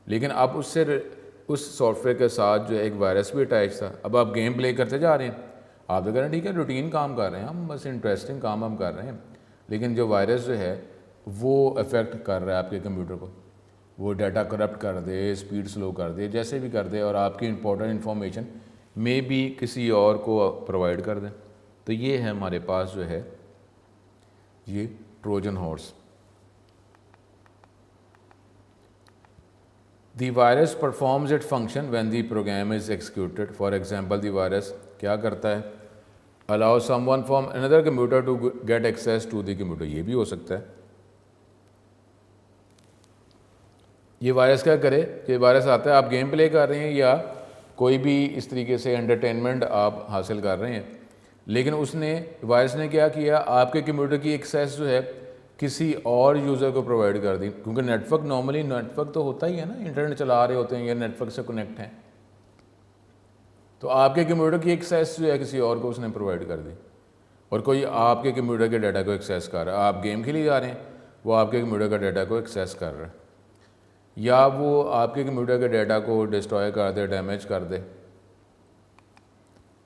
Speaker 1: लेकिन आप उससे उस सॉफ्टवेयर के साथ जो है एक वायरस भी अटैच था। अब आप गेम प्ले करते जा रहे हैं, आप तो कह रहे हैं ठीक है रूटीन काम कर रहे हैं हम, बस इंटरेस्टिंग काम हम कर रहे हैं, लेकिन जो वायरस जो है वो अफेक्ट कर रहा है आपके कंप्यूटर को, वो डाटा करप्ट कर दे, स्पीड स्लो कर दे, जैसे भी कर दे, और आपकी इंपॉर्टेंट इन्फॉर्मेशन में भी किसी और को प्रोवाइड कर दें। तो ये है हमारे पास जो है ये Trojan horse. The virus performs its function when the program is executed. For example, the virus क्या करता है, allow someone from another computer to get access to the computer। ये भी हो सकता है। ये वायरस क्या करे, ये वायरस आता है, आप गेम प्ले कर रहे हैं या कोई भी इस तरीके से एंटरटेनमेंट आप हासिल कर रहे हैं, लेकिन उसने वायरस ने क्या किया, आपके कंप्यूटर की एक्सेस जो है किसी और यूज़र को प्रोवाइड कर दी। क्योंकि नेटवर्क नॉर्मली नेटवर्क तो होता ही है ना, इंटरनेट चला रहे होते हैं या नेटवर्क से कनेक्ट हैं, तो आपके कंप्यूटर की एक्सेस जो है किसी और को उसने प्रोवाइड कर दी, और कोई आपके कंप्यूटर के डाटा को एक्सेस कर रहा है। आप गेम खेले जा रहे हैं, वो आपके कंप्यूटर का डाटा को एक्सेस कर रहा है, या वो आपके कंप्यूटर के डाटा को डिस्ट्रॉय कर दे, डैमेज कर दे,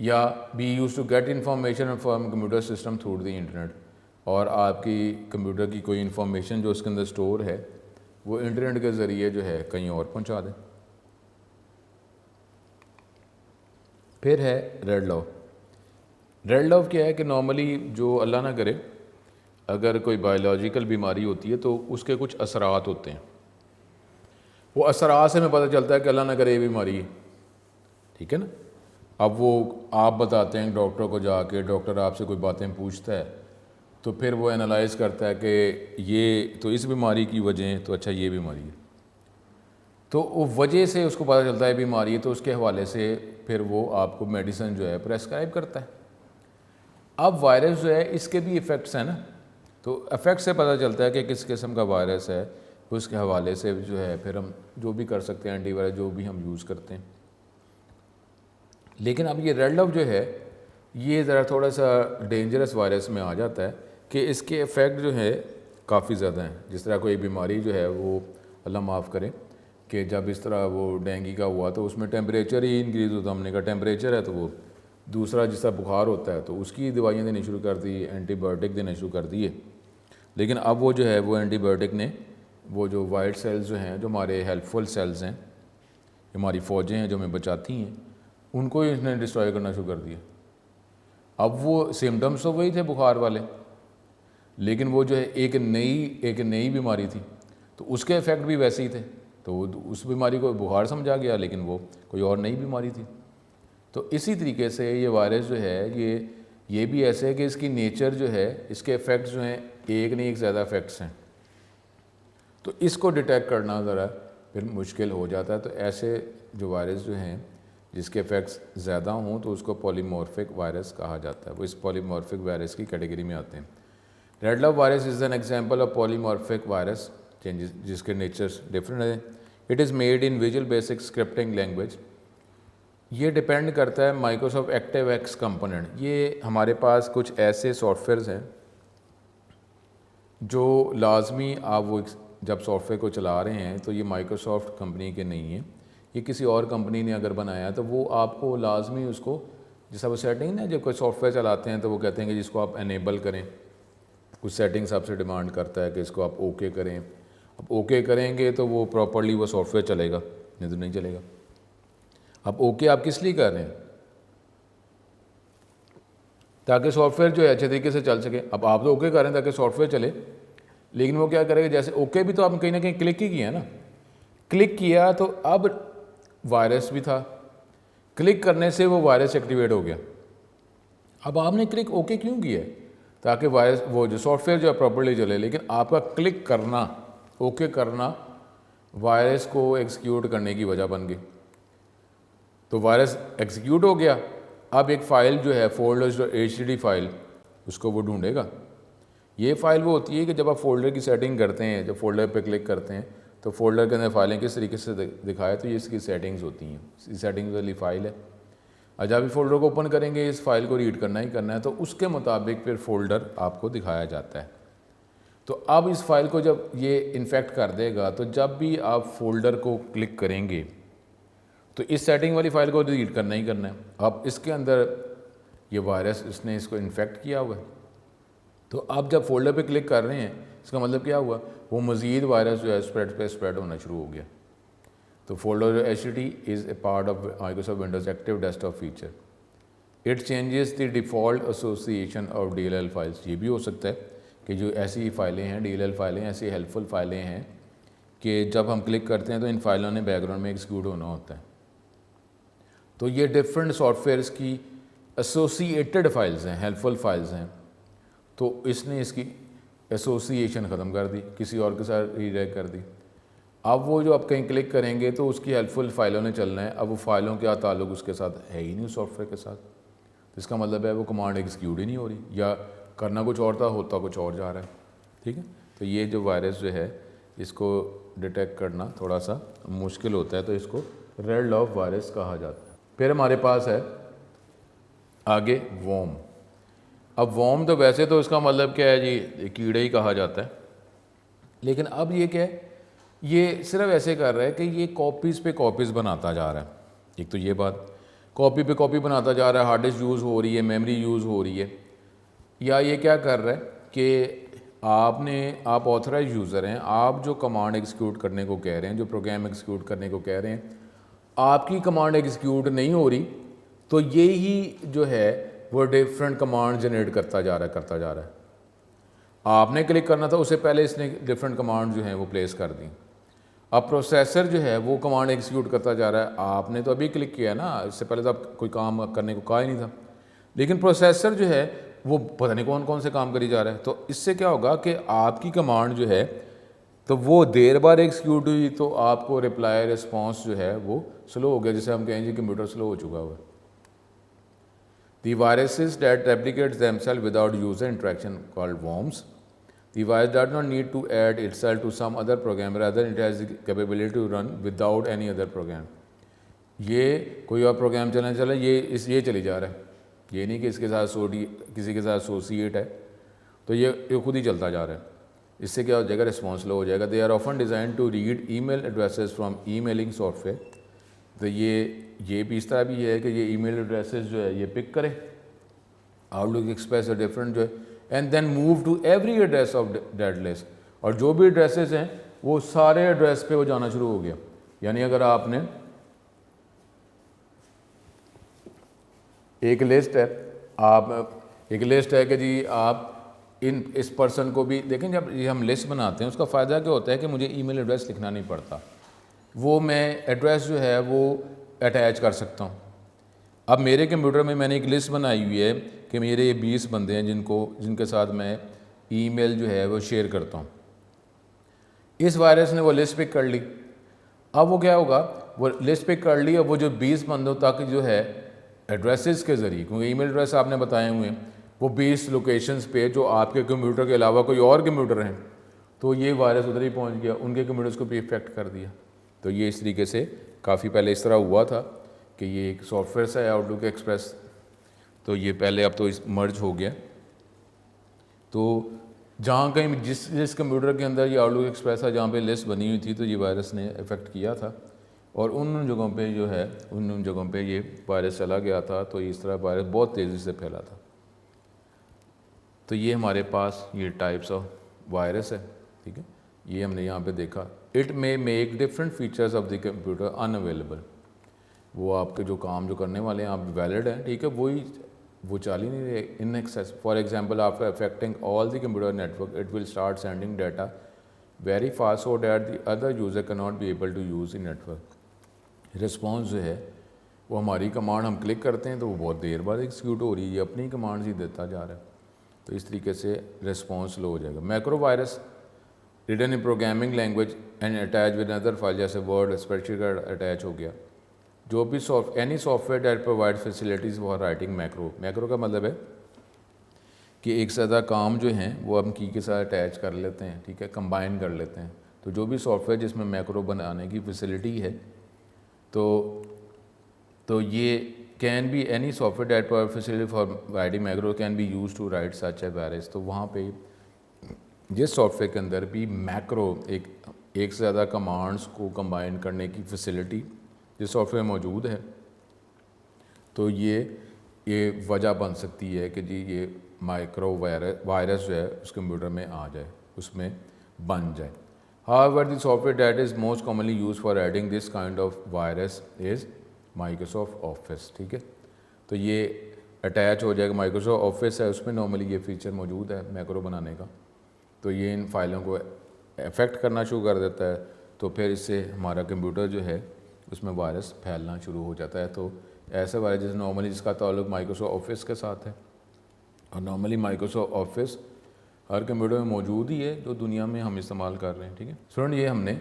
Speaker 1: या be use to get information from computer system through the internet, और आपकी कंप्यूटर की कोई इन्फॉर्मेशन जो उसके अंदर स्टोर है वो इंटरनेट के ज़रिए जो है कहीं और पहुंचा दें। फिर है रेड लव। रेड लव क्या है कि नॉर्मली जो अल्लाह ना करे अगर कोई बायोलॉजिकल बीमारी होती है तो उसके कुछ असरात होते हैं, वो असरात से हमें पता चलता है कि अल्लाह ना करे ये बीमारी है, ठीक है ना। अब वो आप बताते हैं डॉक्टर को जाके, डॉक्टर आपसे कोई बातें पूछता है, तो फिर वो एनालाइज करता है कि ये तो इस बीमारी की वजह है, तो अच्छा ये बीमारी है, तो वो वजह से उसको पता चलता है बीमारी है, तो उसके हवाले से फिर वो आपको मेडिसिन जो है प्रेस्क्राइब करता है। अब वायरस जो है इसके भी इफ़ेक्ट्स हैं ना, तो इफ़ेक्ट से पता चलता है कि किस किस्म का वायरस है, उसके हवाले से जो है फिर हम जो भी कर सकते हैं, एंटीवायरस जो भी हम यूज़ करते हैं। लेकिन अब ये रेड लव जो है ये ज़रा थोड़ा सा डेंजरस वायरस में आ जाता है कि इसके इफ़ेक्ट जो है काफ़ी ज़्यादा हैं। जिस तरह कोई बीमारी जो है वो अल्लाह माफ़ करे कि जब इस तरह वो डेंगू का हुआ तो उसमें टेम्परेचर ही इंक्रीज़ होता, हमने कहा टेम्परेचर है तो वो दूसरा जिस तरह बुखार होता है तो उसकी दवाइयाँ देनी शुरू कर दी, एंटीबायोटिक देने शुरू कर दिए। लेकिन अब वो जो है वो एंटीबायोटिक ने वो जो वाइट सेल्स जो हैं, जो हमारे हेल्पफुल सेल्स हैं, हमारी फ़ौजें हैं जो हमें बचाती हैं, उनको ही इसने डिस्ट्रॉय करना शुरू कर दिया। अब वो सिम्टम्स तो वही थे बुखार वाले, लेकिन वो जो है एक नई बीमारी थी, तो उसके इफ़ेक्ट भी वैसे ही थे। तो उस बीमारी को बुखार समझा गया, लेकिन वो कोई और नई बीमारी थी। तो इसी तरीके से ये वायरस जो है ये भी ऐसे है कि इसकी नेचर जो है, इसके इफ़ेक्ट्स जो हैं एक नहीं एक ज़्यादा इफ़ेक्ट्स हैं, तो इसको डिटेक्ट करना ज़रा फिर मुश्किल हो जाता है। तो ऐसे जो वायरस जो हैं जिसके इफ़ेक्ट्स ज़्यादा हों तो उसको पॉलीमॉर्फिक वायरस कहा जाता है, वो इस पॉलीमॉर्फिक वायरस की कैटेगरी में आते हैं। Red love virus is an example of polymorphic virus changes जिसके नेचर्स डिफरेंट हैं। It is made in visual basic scripting language. ये डिपेंड करता है माइक्रोसॉफ्ट एक्टिव एक्स कंपोनेंट। ये हमारे पास कुछ ऐसे सॉफ्टवेयर्स हैं जो लाजमी आप वो जब सॉफ्टवेयर को चला रहे हैं तो ये माइक्रोसॉफ्ट कंपनी के नहीं हैं, ये किसी और कंपनी ने अगर बनाया है तो वो आपको लाजमी उसको, जैसा वो सेटिंग ना, जब कोई सॉफ्टवेयर चलाते हैं तो वो कहते हैं कि जिसको आप एनेबल करें, कुछ सेटिंग्स आपसे डिमांड करता है कि इसको आप ओके करें। अब ओके करेंगे तो वो प्रॉपर्ली वो सॉफ्टवेयर चलेगा, नहीं तो नहीं चलेगा। अब ओके आप किस लिए कर रहे हैं? ताकि सॉफ्टवेयर जो है अच्छे तरीके से चल सके। अब आप तो ओके कर रहे हैं ताकि सॉफ्टवेयर चले, लेकिन वो क्या करेगा, जैसे ओके भी तो आपने कहीं ना कहीं क्लिक ही किया है ना, क्लिक किया तो अब वायरस भी था, क्लिक करने से वो वायरस एक्टिवेट हो गया। अब आपने क्लिक ओके क्यों किया है? ताकि वायरस वो जो सॉफ्टवेयर जो है प्रॉपर्ली चले, लेकिन आपका क्लिक करना, ओके करना वायरस को एग्जीक्यूट करने की वजह बन गई। तो वायरस एग्जीक्यूट हो गया। अब एक फ़ाइल जो है फोल्डर्स जो HTTP फाइल, उसको वो ढूंढेगा। ये फ़ाइल वो होती है कि जब आप फोल्डर की सेटिंग करते हैं, जब फोल्डर पे क्लिक करते हैं तो फोल्डर के अंदर फाइलें किस तरीके से दिखाए, तो ये इसकी सेटिंग्स होती हैं। इस सेटिंग्स वाली फ़ाइल है। और जब भी फोल्डर को ओपन करेंगे इस फाइल को रीड करना ही करना है, तो उसके मुताबिक फिर फोल्डर आपको दिखाया जाता है। तो अब इस फाइल को जब ये इन्फेक्ट कर देगा तो जब भी आप फोल्डर को क्लिक करेंगे तो इस सेटिंग वाली फ़ाइल को रीड करना ही करना है। अब इसके अंदर ये वायरस इसने इसको इन्फेक्ट किया हुआ है, तो अब जब फोल्डर पे क्लिक कर रहे हैं इसका मतलब क्या हुआ, वो मज़ीद वायरस जो है स्प्रेड होना शुरू हो गया। तो folder HTTP is a part of Microsoft Windows active desktop feature. It changes the default association of DLL files. ये भी हो सकता है कि जो ऐसी फाइलें हैं, DLL फाइलें ऐसी हेल्पफुल फाइलें हैं कि जब हम क्लिक करते हैं तो इन फाइलों ने बैकग्राउंड में एग्जीक्यूट होना होता है। तो ये डिफरेंट सॉफ्टवेयर्स की एसोसिएटेड फाइल्स हैं, हेल्पफुल फाइल्स हैं। तो इसने इसकी एसोसिएशन ख़त्म कर दी, किसी और के साथ रीडायरेक्ट कर दी। अब वो जो आप कहीं क्लिक करेंगे तो उसकी हेल्पफुल फाइलों ने चलना है। अब वो फाइलों का ताल्लुक उसके साथ है ही नहीं, सॉफ्टवेयर के साथ। तो इसका मतलब है वो कमांड एग्जीक्यूट ही नहीं हो रही, या करना कुछ और था, होता कुछ और जा रहा है। ठीक है, तो ये जो वायरस जो है इसको डिटेक्ट करना थोड़ा सा मुश्किल होता है, तो इसको रेड लव वायरस कहा जाता है। फिर हमारे पास है आगे वॉर्म। अब वॉर्म तो वैसे तो इसका मतलब क्या है जी, कीड़े ही कहा जाता है, लेकिन अब ये क्या है, ये सिर्फ ऐसे कर रहा है कि ये कॉपीज़ पे कॉपीज़ बनाता जा रहा है। एक तो ये बात, कॉपी पे कॉपी बनाता जा रहा है, हार्ड डिस्क यूज़ हो रही है, मेमोरी यूज़ हो रही है। या ये क्या कर रहा है कि आप ऑथराइज यूज़र हैं, आप जो कमांड एग्जीक्यूट करने को कह रहे हैं, जो प्रोग्राम एग्जीक्यूट करने को कह रहे हैं, आपकी कमांड एग्जीक्यूट नहीं हो रही, तो ये ही जो है वो डिफरेंट कमांड जनरेट करता जा रहा है। आपने क्लिक करना था, उससे पहले इसने डिफरेंट कमांड जो हैं वो प्लेस कर दी। अब प्रोसेसर जो है वो कमांड एग्जीक्यूट करता जा रहा है। आपने तो अभी क्लिक किया ना, इससे पहले तो आप कोई काम करने को कहा ही नहीं था, लेकिन प्रोसेसर जो है वो पता नहीं कौन कौन से काम करी जा रहा है। तो इससे क्या होगा कि आपकी कमांड जो है तो वो देर बाद एग्जीक्यूट हुई, तो आपको रिप्लाई रिस्पॉन्स जो है वो स्लो हो गया, जिसे हम कहेंगे कंप्यूटर स्लो हो चुका हुआ है। The viruses that replicate themselves without user interaction called worms. The virus does not need to add itself to some other program, rather it has the capability to run without any other program. ये कोई और programme चला ये चली जा रहा है, ये नहीं कि इसके साथ किसी के साथ एसोसिएट है, तो ये खुद ही चलता जा रहा है। इससे क्या हो जाएगा, रिस्पॉन्स लो हो जाएगा। They are often design to read email addresses from emailing software. तो ये भी इस तरह भी है कि ये ईमेल एड्रेसेस जो है ये पिक करे, आउटलुक एक्सप्रेस है डिफरेंट जो है, and then move to every address of that list. और जो भी एड्रेसेस हैं वो सारे एड्रेस पे वो जाना शुरू हो गया। यानी अगर आपने एक लिस्ट है कि जी आप इस पर्सन को भी देखें, जब ये हम लिस्ट बनाते हैं उसका फ़ायदा क्या होता है कि मुझे ईमेल एड्रेस लिखना नहीं पड़ता, वो मैं एड्रेस जो है वो अटैच कर सकता हूँ। अब मेरे कंप्यूटर में मैंने एक लिस्ट बनाई हुई है कि मेरे ये 20 बंदे हैं जिनके साथ मैं ईमेल जो है वो शेयर करता हूँ। इस वायरस ने वो लिस्ट पिक कर ली। अब वो क्या होगा, वो लिस्ट पिक कर ली और वो जो 20 बंदों तक जो है एड्रेसेस के ज़रिए, क्योंकि ईमेल एड्रेस आपने बताए हुए हैं, वो 20 लोकेशंस पे जो आपके कंप्यूटर के अलावा कोई और कंप्यूटर हैं, तो ये वायरस उधर ही पहुंच गया, उनके कंप्यूटर्स को भी इफेक्ट कर दिया। तो ये इस तरीके से काफ़ी पहले इस तरह हुआ था कि ये एक सॉफ्टवेयर सा है आउटलुक एक्सप्रेस, तो ये पहले अब तो इस मर्ज हो गया। तो जहाँ कहीं जिस कंप्यूटर के अंदर ये आउटलुक एक्सप्रेस है जहाँ पे लिस्ट बनी हुई थी, तो ये वायरस ने इफ़ेक्ट किया था और उन जगहों पे जो है उन जगहों पे ये वायरस चला गया था। तो इस तरह वायरस बहुत तेज़ी से फैला था। तो ये हमारे पास ये टाइप्स ऑफ वायरस है, ठीक है, ये हमने यहाँ पे देखा। It may make different features of the computer unavailable, वो आपके जो काम जो करने वाले हैं आप वैलिड हैं, ठीक है, वो चल ही नहीं रहे। In excess for example after affecting all the computer network it will start sending data very fast so that the other user can not be able to use the network. Response जो है वो हमारी command हम click करते हैं तो वो बहुत देर बाद एग्जीक्यूट हो रही है, ये अपनी कमांड ही देता जा रहा है, तो इस तरीके से रिस्पॉन्स लो हो जाएगा। Macro virus written in programming language and attach with other file, जैसे वर्ड स्प्रेडशीट का अटैच हो गया। जो भी any software that provide facilities for writing macro का मतलब है कि एक से ज़्यादा काम जो हैं वो हम की के साथ अटैच कर लेते हैं, ठीक है, कंबाइन कर लेते हैं। तो जो भी सॉफ्टवेयर जिसमें मैक्रो बनाने की फैसिलिटी है, तो ये can be any software that provide facility for writing macro can be use to write such a virus. तो वहाँ पे जिस सॉफ्टवेयर के अंदर भी मैक्रो एक से ज़्यादा कमांड्स को कंबाइन करने की फैसिलिटी जिस सॉफ्टवेयर मौजूद है, तो ये वजह बन सकती है कि जी ये माइक्रो वायरस जो है उस कंप्यूटर में आ जाए, उसमें बन जाए। However, the software that is most commonly used for adding this kind of virus is Microsoft Office, ठीक है। तो ये अटैच हो जाएगा, Microsoft Office है उसमें नॉर्मली ये फीचर मौजूद है मैक्रो बनाने का, तो ये इन फाइलों को अफेक्ट करना शुरू कर देता है, तो फिर इससे हमारा कंप्यूटर जो है उसमें वायरस फैलना शुरू हो जाता है। तो ऐसे वायरस जैसे नॉर्मली जिसका ताल्लुक माइक्रोसॉफ्ट ऑफिस के साथ है, और नॉर्मली माइक्रोसॉफ्ट ऑफिस हर कंप्यूटर में मौजूद ही है जो दुनिया में हम इस्तेमाल कर रहे हैं, ठीक है स्टूडेंट।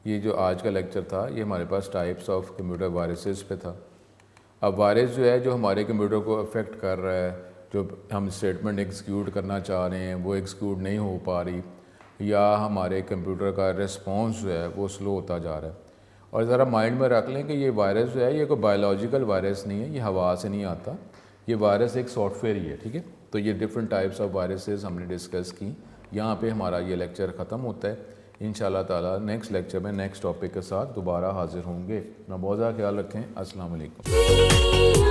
Speaker 1: ये जो आज का लेक्चर था ये हमारे पास टाइप्स ऑफ कंप्यूटर वायरसेस पे था। अब वायरस जो है जो हमारे कंप्यूटर को अफेक्ट कर रहा है, जो हम स्टेटमेंट एग्जीक्यूट करना चाह रहे हैं वो एग्जीक्यूट नहीं हो पा रही, या हमारे कंप्यूटर का रिस्पॉन्स जो है वो स्लो होता जा रहा है। और ज़रा माइंड में रख लें कि ये वायरस जो है ये कोई बायोलॉजिकल वायरस नहीं है, ये हवा से नहीं आता, ये वायरस एक सॉफ्टवेयर ही है, ठीक है। तो ये डिफरेंट टाइप्स ऑफ वायरसेस हमने डिस्कस की। यहाँ पे हमारा ये लेक्चर ख़त्म होता है। इंशाल्लाह ताला नेक्स्ट लेक्चर में नेक्स्ट टॉपिक के साथ दोबारा हाजिर होंगे। अपना बहुत ज़्यादा ख्याल रखें। अस्सलाम वालेकुम।